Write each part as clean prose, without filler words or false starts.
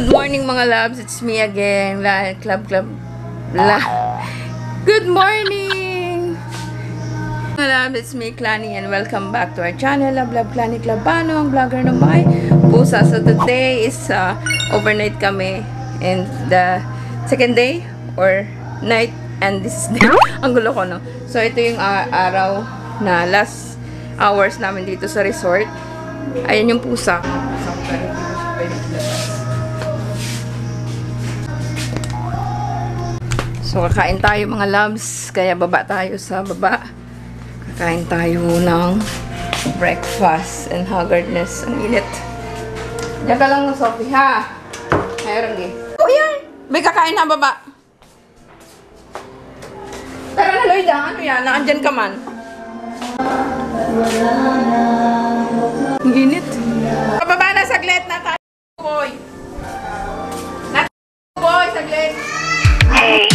Good morning mga loves, it's me again. Good morning mga loves, it's me Clany and welcome back to our channel, Love Clany Clabano, ang vlogger na may pusa. So today is overnight kami and the second day or night and this is day. Ang gulo ko, no? So ito yung araw na last hours namin dito sa resort. Ayan yung pusa. So, kakain tayo mga loves. Kaya baba tayo sa baba. Kakain tayo ng breakfast and haggardness. Ang init. Diyan ka lang, Sophie, ha? Mayroon eh. Oh, yan! May kakain na baba. Tara na, Lloyda. Ano yan? Naandyan ka man. Ang init. Pababa na, saglit na tayo. Boy. Boy, saglit. Hey,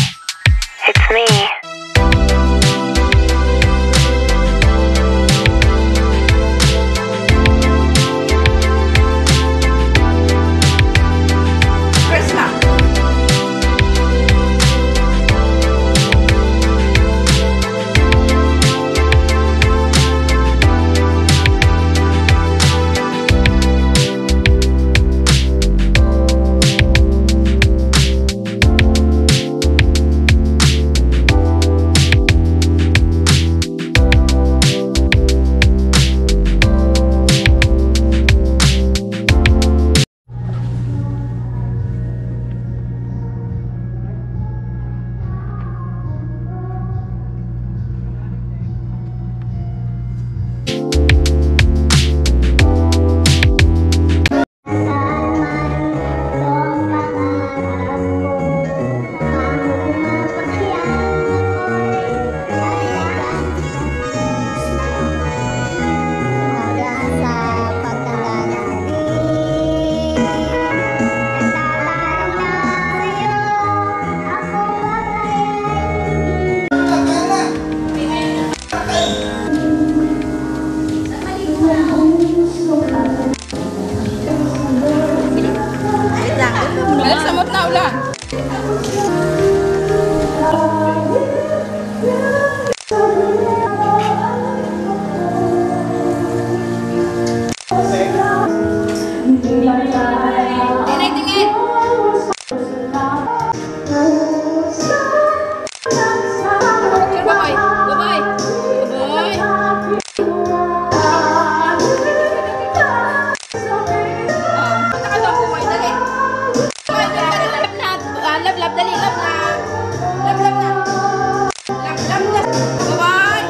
it's me. Samot na ulan. Tingin. Bye-bye. Bye-bye. Love, dali, love na. Love na. Love na. Bye-bye.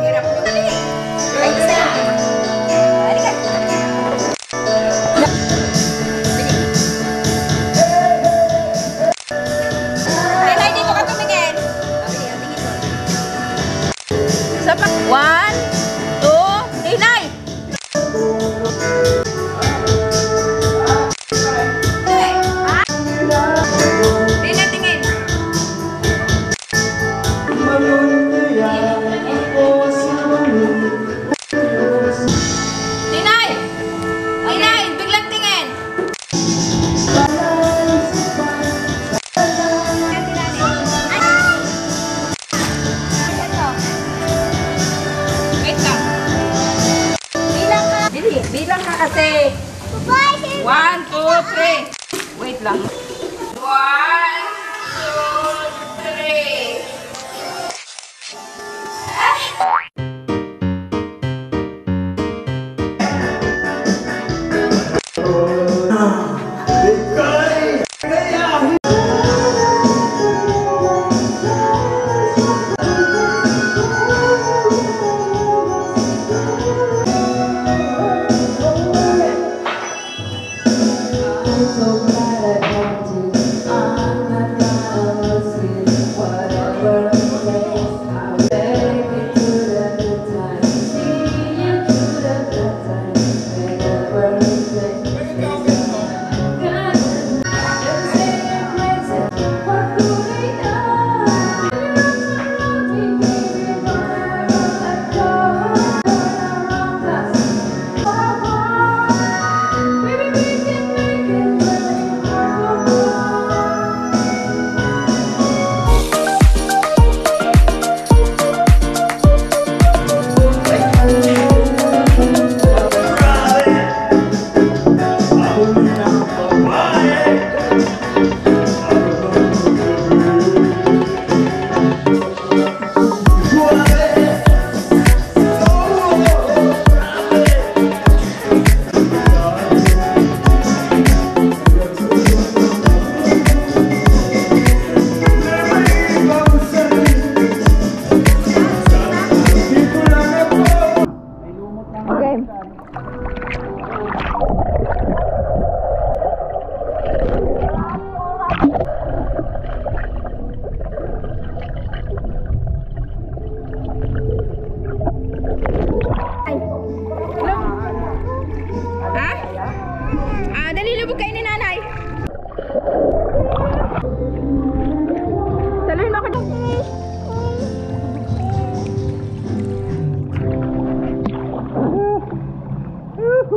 Hirap ko, dali. Ay, isa. Halika. Nay, dito ka tumingin. Isa pa. 1, 2, 3, Nay. Bilang ka kasi. 1, 2, 3. Wait lang. 1, 2, 3.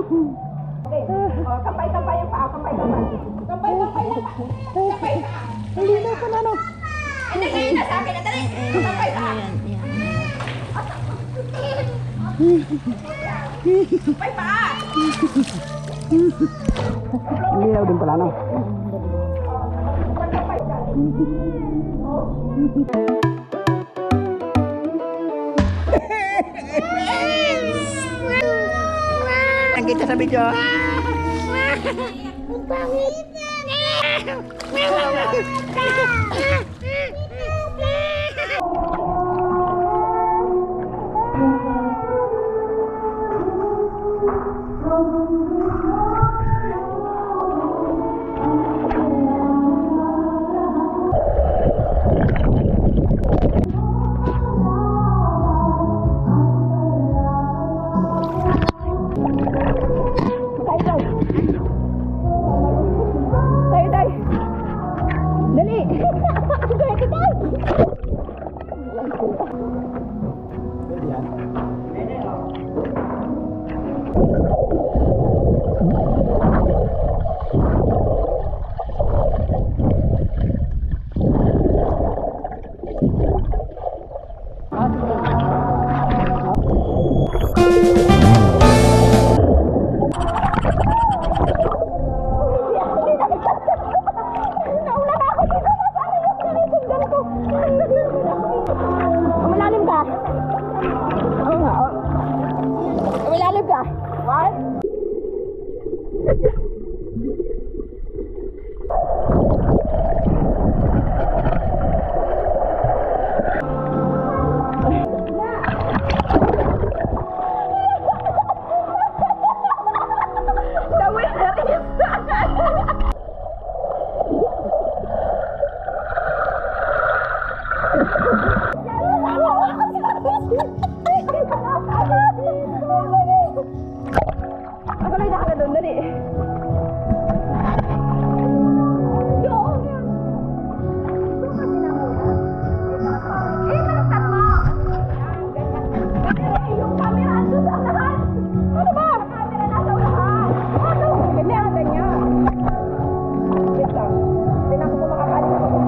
Kampay yung paa, kampay lang. Kampay lang. Kampay lang. Hindi na pa na, no? Hindi kayo na sa akin. Dali. Kampay lang. Kampay paa. Hindi daw din pala, no? Ang kita sa video. Ang pangit. Malalim ka? Oo nga. Malalim ka? What? Ako lang nakaka doon, dali. Yung camera ando sa unahan. Ano ba? Camera nasa unahan. Ano? Ganyan. Wait lang. Tingnan ko kung makakalit ako.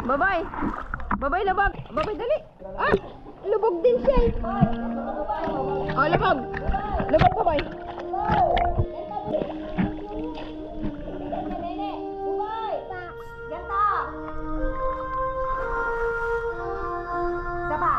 Babay! Babay, labag! Babay, dali! Ah! Lubog din siya eh! Oh, labag! Labag, babay! Isa pa!